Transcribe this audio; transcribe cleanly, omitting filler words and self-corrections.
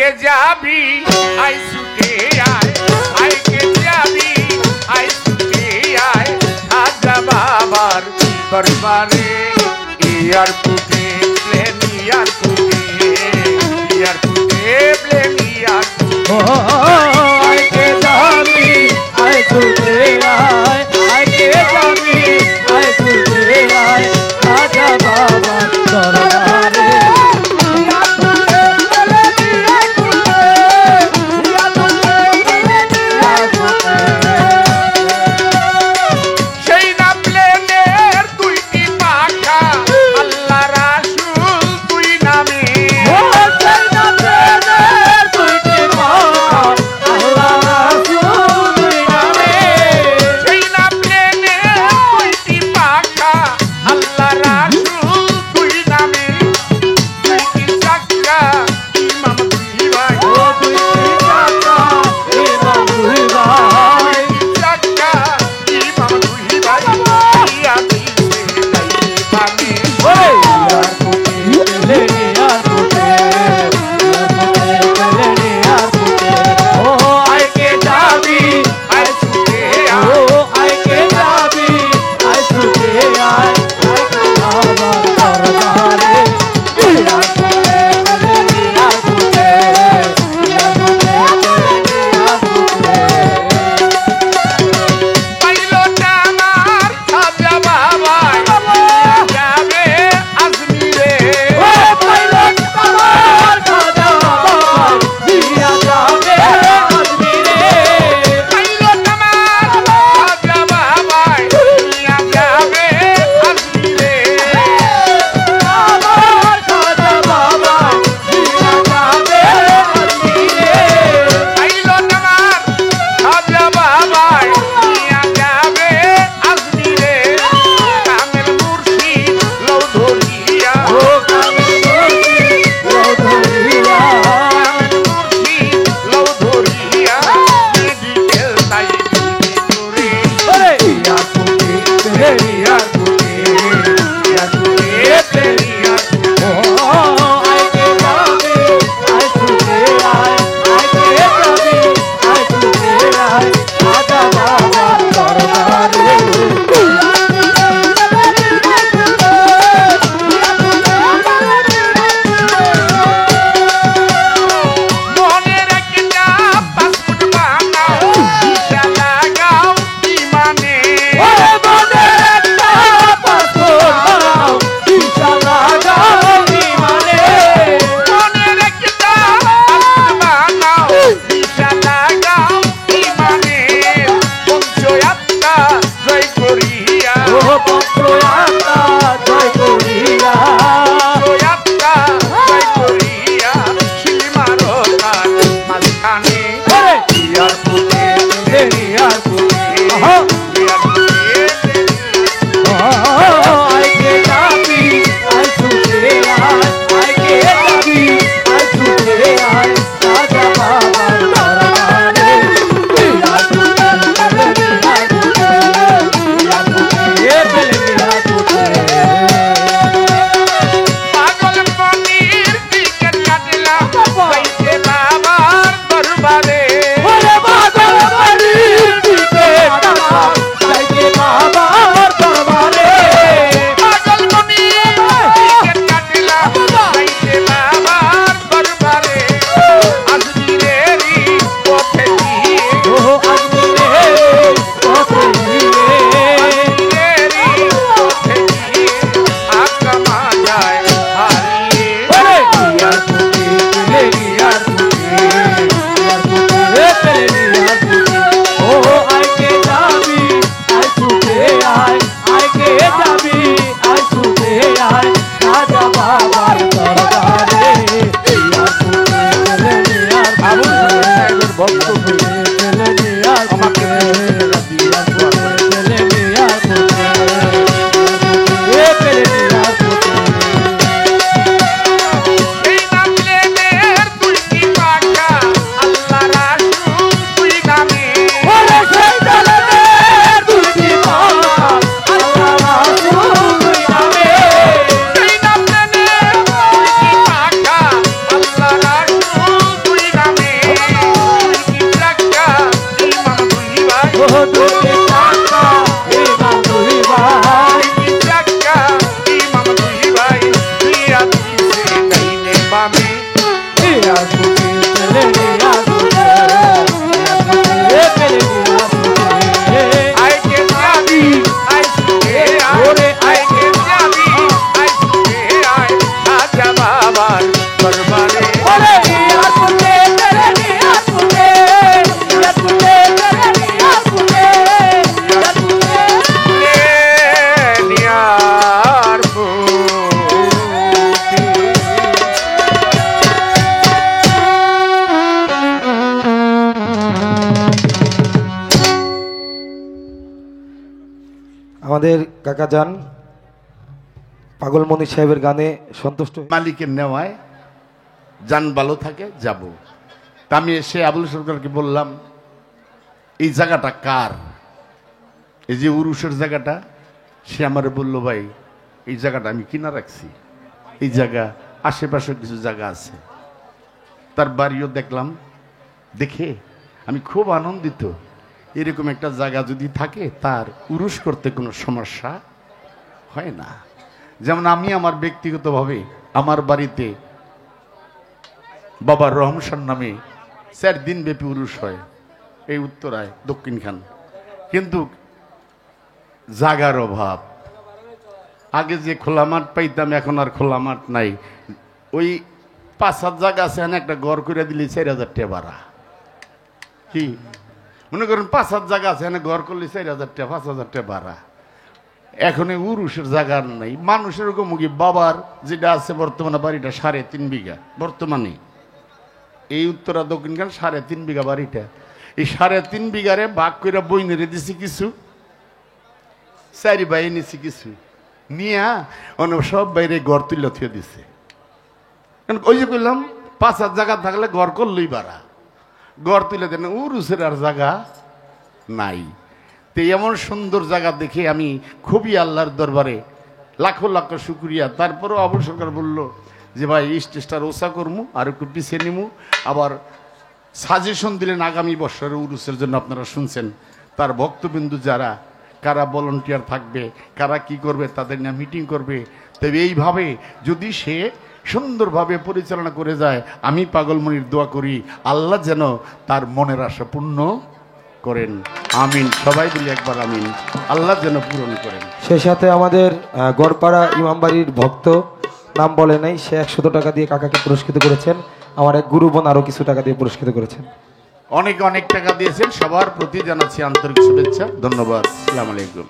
কে যাবি আই ছুটে আয়, আয় কে যাবি আই ছুটে আয়, খাজা বাবার দরবারে। এয়ারপোর্টে প্লেন, এয়ারপোর্টে, এয়ারপোর্টে প্লেন, এয়ারপোর্টে। আয় কে যাবি আয় ছুটে আয়, আয় কে যাবি আয় ছুটে আয়, খাজা বাবার দরবারে। সেই না প্লেনের দুইটি পাখা, আল্লাহ রাসূল তুই নামে। সেই না প্লেনের দুইটি পাখা, আল্লাহ রাসূল তুই নামে। দুইটি চাকা ইমাম দুই ভাই, দুইটি চাকা ইমাম দুই ভাই, ইয়া দিছে যাইবানে। আয় কে যাবি আয় ছুটে আয়, পাইলো না আমার খাজা বাবাই, যাবে আজমিরে। পাইলো না আমার খাজা বাবাই, যাবে আজমিরে। পাইলো না আমার খাজা বাবাই, যাবে আজমিরে। আমার খাজা বাবাই, যাবে আজমিরে। পাইলো না আমার খাজা বাবাই, যাবে আজমিরে। কামেল মুর্শিদ লও ধরিয়া, কামেল মুর্শিদ লও ধরিয়া, মেডিকেল তাই ভিতরে। এয়ারপোর্টে প্লেন, এয়ারপোর্টে, এয়ারপোর্টে প্লেন, এয়ারপোর্টে। মনে রাখিনা পাসপোর্ট বানাও, ভিসা লাগাও ইমানে। মনে রাখিনা পাসপোর্ট বানাও, ভিসা লাগাও ইমানে। মনে রাখিনা পাসপোর্ট বানাও, ভিসা লাগাও ইমানে। পঞ্চয়াত্রা জয় করিয়া, পঞ্চয়াত্রা জয় করিয়া, শিলমারো কান মাঝখানে। এয়ারপোর্টে প্লেন, এয়ারপোর্টে, এয়ারপোর্টে আয় কে যাবি আয় ছুটে আয়, আয় কে যাবি আয় ছুটে আয়, খাজা বাবার দরবারে। এয়ারপোর্টে আমাদের কাকা যান পাগলমণি সাহেবের গানে সন্তুষ্ট মালিকের নেওয়ায় যান ভালো থাকে যাব। তা আমি এসে আবুল সরকারকে বললাম, এই জায়গাটা কার? এই যে উরুষের জায়গাটা। সে আমারে বলল, ভাই এই জায়গাটা আমি কিনা রাখছি, এই জায়গা আশেপাশে কিছু জায়গা আছে। তার বাড়িও দেখলাম, দেখে আমি খুব আনন্দিত। এরকম একটা জায়গা যদি থাকে তার উরুষ করতে কোনো সমস্যা হয় না। যেমন আমি আমার ব্যক্তিগতভাবে আমার বাড়িতে বাবার রহমসান নামে 4 দিন ব্যাপী উরুষ হয়, এই উত্তরায় দক্ষিণখান। কিন্তু জাগার অভাব। আগে যে খোলা মাঠ পাইতাম এখন আর খোলা মাঠ নাই। ওই 5-7 জায়গা আছে, একটা ঘর করে দিলে 4,000 টাকা ভাড়া। কি মনে করেন 5-7 জায়গা আছে, ঘর করলে 4,000 টাকা 5,000 টাকা ভাড়া। এখন উরুষের জায়গা নাই। মানুষের মুখী বাবার যেটা আছে বর্তমানে বাড়িটা 3.5 বিঘা। বর্তমানে এই উত্তরা দক্ষিণখান 3.5 বিঘা বাড়িটা। এই 3.5 বিঘারে ভাগ করে বই নেড়ে দিছি কিছু, 4 ভাই নিছি কিছু নিয়া সব বাইরে ঘর তুলে থুয়ে দিছে। ওই যে কইলাম 5-7 জায়গা থাকলে ঘর করলেই বাড়া, ঘর তুলে দেন। উরুষের আর জায়গা নাই। তো এমন সুন্দর জায়গা দেখে আমি খুবই আল্লাহর দরবারে লাখো লাখো শুক্রিয়া। তারপরেও আবুল সরকার বলল যে ভাই স্টেজটা রোসা করমু, আর একটু পিছিয়ে নিমু। আবার সাজেশন দিলেন আগামী বছরের উরুসের জন্য। আপনারা শুনছেন তার ভক্তবিন্দু যারা, কারা ভলান্টিয়ার থাকবে, কারা কি করবে, তাদের নিয়ে মিটিং করবে। তবে এইভাবে যদি সে সুন্দরভাবে পরিচালনা করে যায়, আমি পাগলমণির দোয়া করি আল্লাহ যেন তার মনের আশা পূর্ণ করেন। আমিন। সবাই বলি একবার আমিন। আল্লাহ যেন পূরণ করেন। সেই সাথে আমাদের গড়পাড়া ইমামবাড়ির ভক্ত, নাম বলে নাই, সে 100 টাকা দিয়ে কাকাকে পুরস্কৃত করেছেন। আমার এক গুরু বোন আরো কিছু টাকা দিয়ে পুরস্কৃত করেছেন। অনেক অনেক টাকা দিয়েছেন। সবার প্রতি জানাচ্ছি আন্তরিক শুভেচ্ছা, ধন্যবাদ। আসসালামু আলাইকুম।